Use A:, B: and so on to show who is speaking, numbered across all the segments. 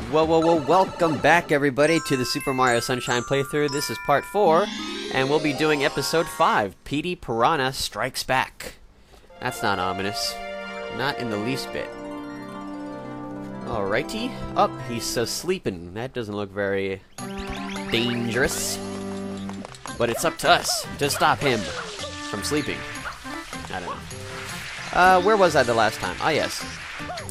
A: Whoa, welcome back everybody to the Super Mario Sunshine playthrough. This is part 4, and we'll be doing episode 5, Petey Piranha Strikes Back. That's not ominous. Not in the least bit. Alrighty. Up, he's sleeping. That doesn't look very dangerous. But it's up to us to stop him from sleeping. I don't know. Where was I the last time? Ah, yes.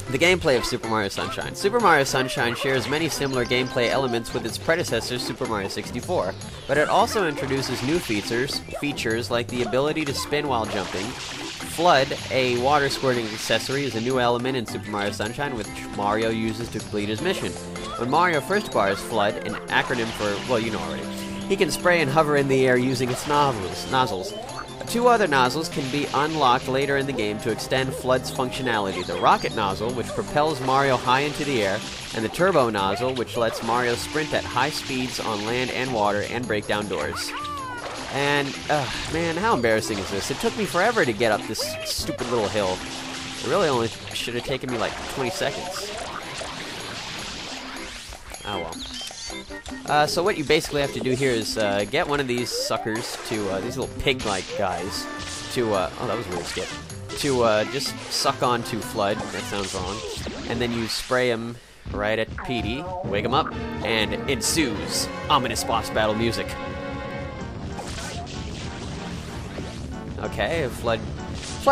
A: The gameplay of Super Mario Sunshine. Super Mario Sunshine shares many similar gameplay elements with its predecessor, Super Mario 64, but it also introduces new features like the ability to spin while jumping. Flood, a water squirting accessory, is a new element in Super Mario Sunshine, which Mario uses to complete his mission. When Mario first bars Flood, an acronym for, well, you know already, he can spray and hover in the air using its nozzles. Two other nozzles can be unlocked later in the game to extend Flood's functionality. The rocket nozzle, which propels Mario high into the air, and the turbo nozzle, which lets Mario sprint at high speeds on land and water and break down doors. And, man, how embarrassing is this? It took me forever to get up this stupid little hill. It really only should have taken me like 20 seconds. Oh well. So what you basically have to do here is get one of these suckers to, these little pig-like guys, to, oh, that was a weird skip, to just suck onto Flood. That sounds wrong. And then you spray him right at Petey, wake him up, and ensues ominous boss battle music. Okay, Flood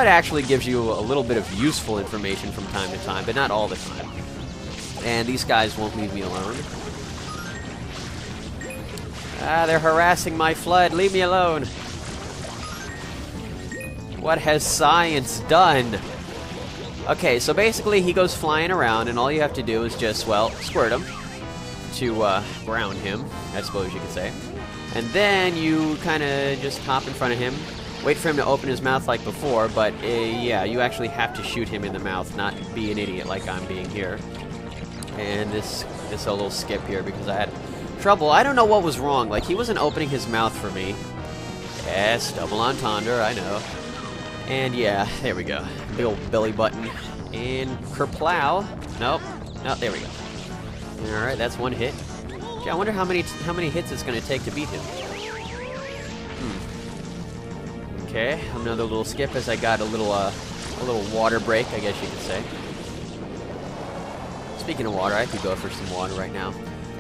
A: actually gives you a little bit of useful information from time to time, but not all the time. And these guys won't leave me alone. Ah, they're harassing my Flood. Leave me alone. What has science done? Okay, so basically he goes flying around, and all you have to do is just, well, squirt him to ground him, I suppose you could say. And then you kind of just hop in front of him, wait for him to open his mouth like before, but yeah, you actually have to shoot him in the mouth, not be an idiot like I'm being here. And this a little skip here because I had trouble. I don't know what was wrong. Like, he wasn't opening his mouth for me. Yes, double entendre, I know. And yeah, there we go. Big old belly button. And kerplow. Nope. No, there we go. Alright, that's one hit. Gee, I wonder how many hits it's going to take to beat him. Okay, another little skip as I got a little water break, I guess you could say. Speaking of water, I could go for some water right now.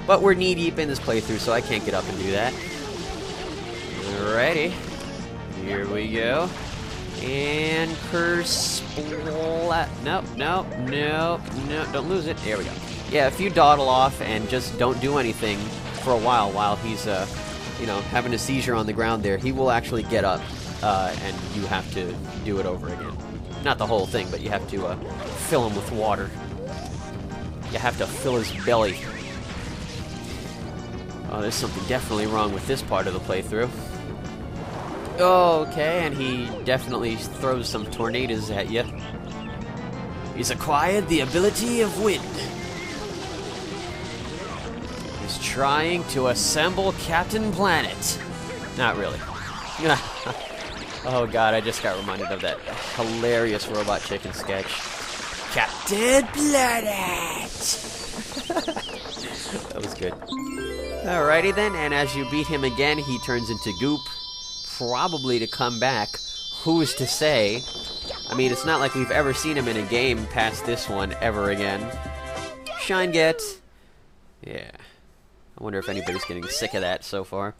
A: But we're knee-deep in this playthrough, so I can't get up and do that. Alrighty. Here we go. And no, don't lose it. There we go. Yeah, if you dawdle off and just don't do anything for a while he's, you know, having a seizure on the ground there, he will actually get up, and you have to do it over again. Not the whole thing, but you have to, fill him with water. You have to fill his belly. Oh, there's something definitely wrong with this part of the playthrough. Okay, and he definitely throws some tornadoes at you. He's acquired the ability of wind. He's trying to assemble Captain Planet. Not really. Oh god, I just got reminded of that hilarious Robot Chicken sketch. Captain Planet! That was good. Alrighty then, and as you beat him again, he turns into goop. Probably to come back. Who's to say? I mean, it's not like we've ever seen him in a game past this one ever again. Shine get. Yeah. I wonder if anybody's getting sick of that so far.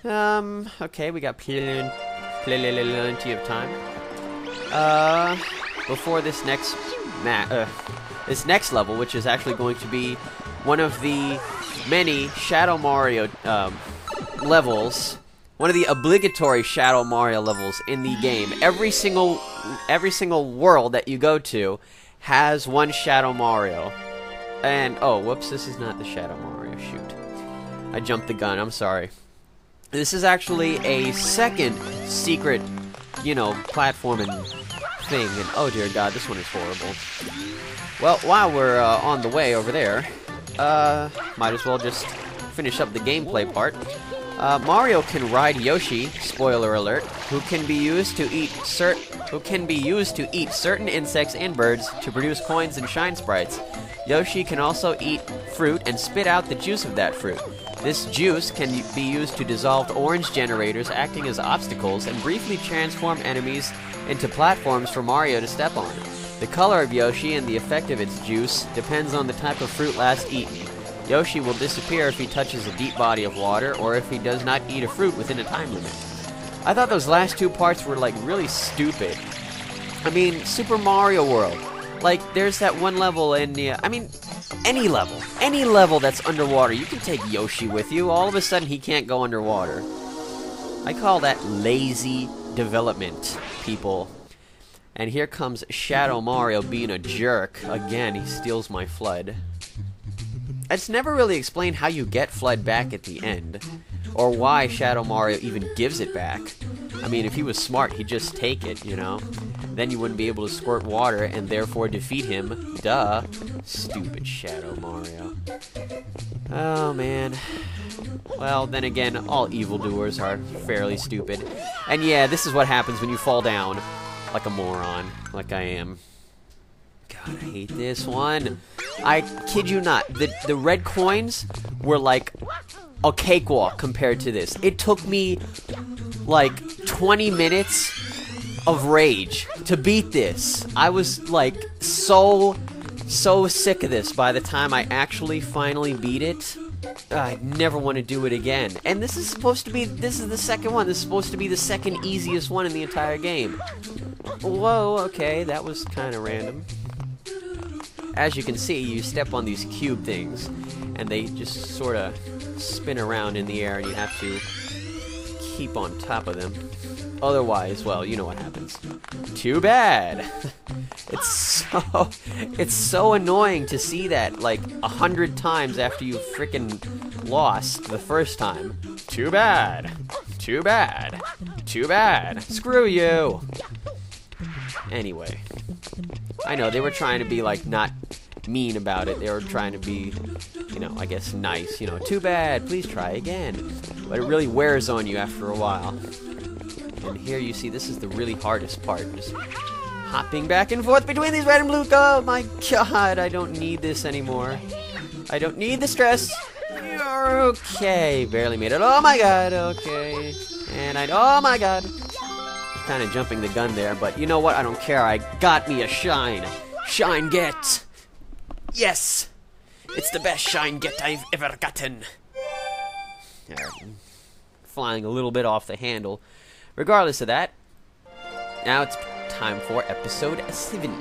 A: Okay, we got plenty of time. Before this next level, which is actually going to be one of the many Shadow Mario levels, one of the obligatory Shadow Mario levels in the game. Every single world that you go to has one Shadow Mario. And oh, whoops, this is not the Shadow Mario. Shoot, I jumped the gun. I'm sorry. This is actually a second secret, you know, platforming thing, and oh dear god, this one is horrible. Well, while we're on the way over there, might as well just finish up the gameplay part. Mario can ride Yoshi, spoiler alert, who can be used to eat certain insects and birds to produce coins and shine sprites. Yoshi can also eat fruit and spit out the juice of that fruit. This juice can be used to dissolve orange generators acting as obstacles and briefly transform enemies into platforms for Mario to step on. The color of Yoshi and the effect of its juice depends on the type of fruit last eaten. Yoshi will disappear if he touches a deep body of water or if he does not eat a fruit within a time limit. I thought those last two parts were like really stupid. I mean, Super Mario World. Like, there's that one level in the, any level that's underwater, you can take Yoshi with you. All of a sudden, he can't go underwater. I call that lazy development, people. And here comes Shadow Mario being a jerk. Again, he steals my FLUDD. It's never really explained how you get FLUDD back at the end, or why Shadow Mario even gives it back. I mean, if he was smart, he'd just take it, you know? Then you wouldn't be able to squirt water and therefore defeat him. Duh. Stupid Shadow Mario. Oh, man. Well, then again, all evildoers are fairly stupid. And yeah, this is what happens when you fall down like a moron, like I am. God, I hate this one. I kid you not, the red coins were like a cakewalk compared to this. It took me like 20 minutes of rage to beat this. I was like so sick of this by the time I actually finally beat it. I never want to do it again. And this is the second one. This is supposed to be the second easiest one in the entire game. Whoa, okay, that was kind of random. As you can see, you step on these cube things, and they just sort of spin around in the air, and you have to keep on top of them. Otherwise, well, you know what happens. Too bad! It's so annoying to see that, like, 100 times after you frickin' lost the first time. Too bad! Too bad! Too bad! Screw you! Anyway. I know, they were trying to be, like, not mean about it. They were trying to be, you know, I guess nice. You know, too bad, please try again. But it really wears on you after a while. And here you see, this is the really hardest part. Just hopping back and forth between these red and blue. Oh my god, I don't need this anymore. I don't need the stress. Okay, barely made it. Oh my god, okay. And oh my god. Kind of jumping the gun there, but you know what? I don't care. I got me a shine. Shine get. Yes! It's the best shine get I've ever gotten. Flying a little bit off the handle. Regardless of that, now it's time for episode 7.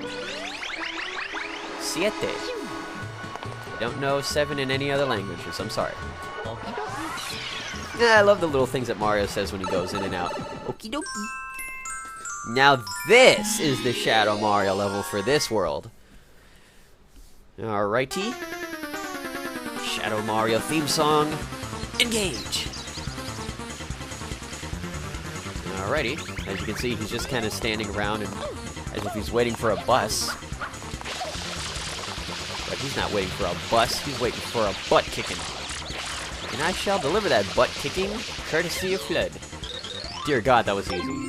A: Siete. I don't know 7 in any other languages. I'm sorry. Yeah, I love the little things that Mario says when he goes in and out. Okie dokie. Now this is the Shadow Mario level for this world. Alrighty. Shadow Mario theme song. Engage! Alrighty. As you can see, he's just kind of standing around and as if he's waiting for a bus. But he's not waiting for a bus, he's waiting for a butt kicking. And I shall deliver that butt kicking courtesy of FLUDD. Dear God, that was easy.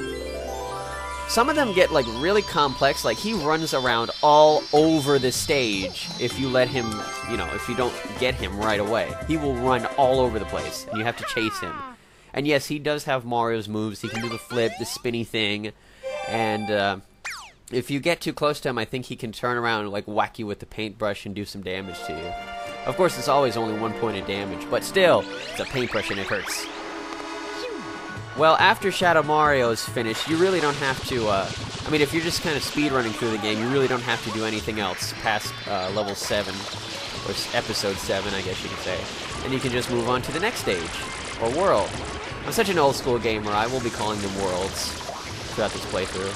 A: Some of them get, like, really complex. Like, he runs around all over the stage if you let him, you know, if you don't get him right away. He will run all over the place, and you have to chase him. And yes, he does have Mario's moves. He can do the flip, the spinny thing, and if you get too close to him, I think he can turn around and, like, whack you with the paintbrush and do some damage to you. Of course, it's always only 1 point of damage, but still, it's a paintbrush and it hurts. Well, after Shadow Mario is finished, you really don't have to, I mean, if you're just kind of speedrunning through the game, you really don't have to do anything else past level 7, or episode 7, I guess you could say. And you can just move on to the next stage, or world. I'm such an old school gamer, I will be calling them worlds throughout this playthrough.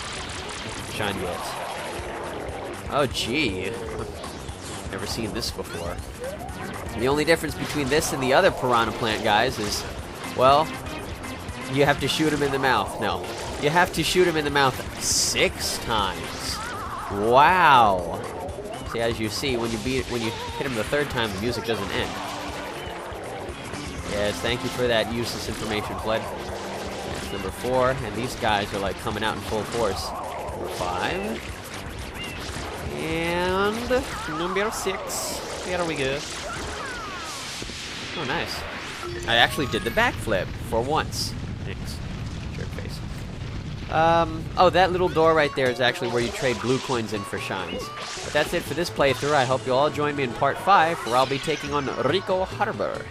A: Shine Get. Oh, gee. Never seen this before. The only difference between this and the other Piranha Plant guys is, well, you have to shoot him in the mouth. No. You have to shoot him in the mouth 6 times. Wow. See, as you see, when you hit him the 3rd time, the music doesn't end. Yes, thank you for that useless information, Fled. That's number 4, and these guys are like coming out in full force. Number 5. And number 6. Here we go. Oh, nice. I actually did the backflip for once. Thanks. Jerk face. Oh, that little door right there is actually where you trade blue coins in for shines. But that's it for this playthrough. I hope you all join me in part 5, where I'll be taking on Ricco Harbor.